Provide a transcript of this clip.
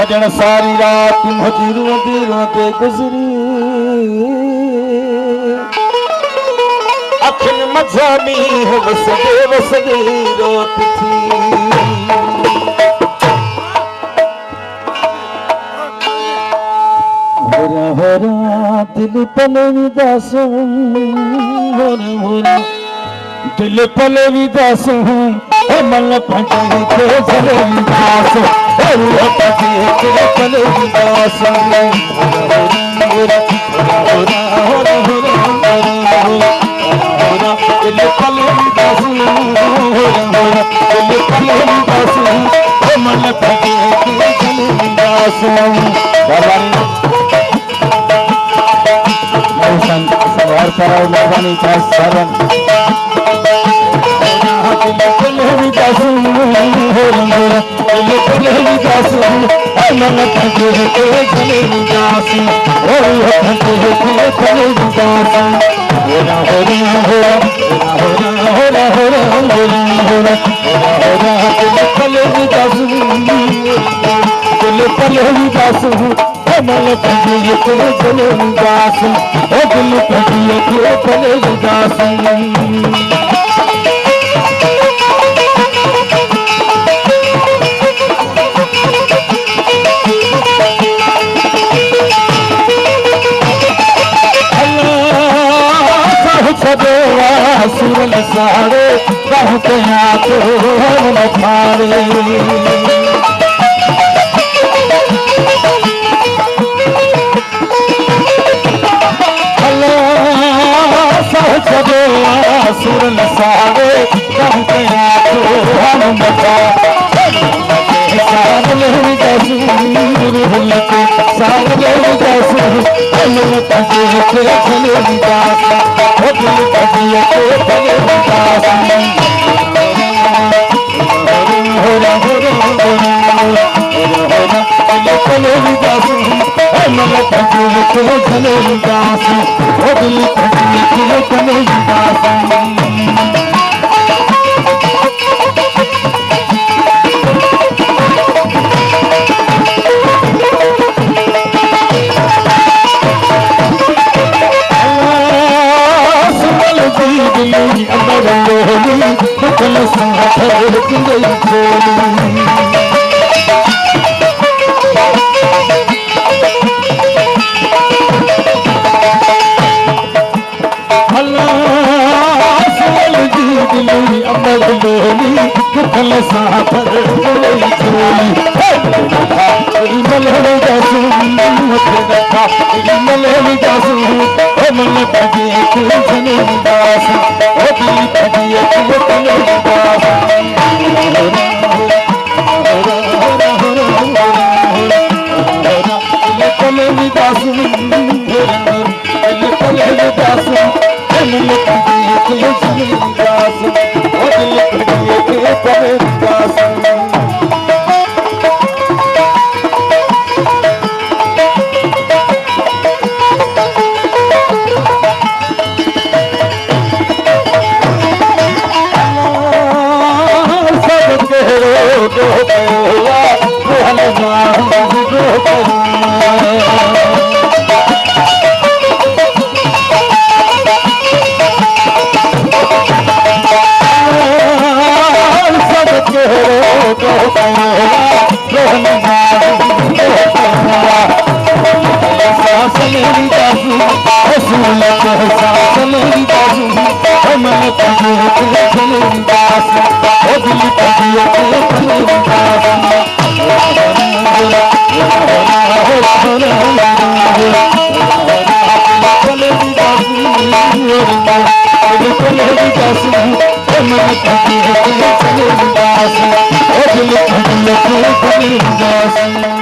सजन सारी रात मुझी रोते रोते गुजरी अखिन मजामी वसदे रोती थी होरा होरा दिल पले विदास होरा दिल पले विदास मन पटे के चले विदास होरा पले विदास होरा होरा दिल पले विदास दिल पले विदास मन पटे के चले विदास सवार कराओ मेहरबानी का सरन दिल विदास दिल विदास मन पटे के चले विदास होरा चले विदास होरा होरा होरा होरा होरा होरा होरा दिल पले विदास दिल पले विदास मन पटे के चले विदास दिल पटे के चले विदास सुरल सारे कहते तो मारे सुरल सारे कहते Yes.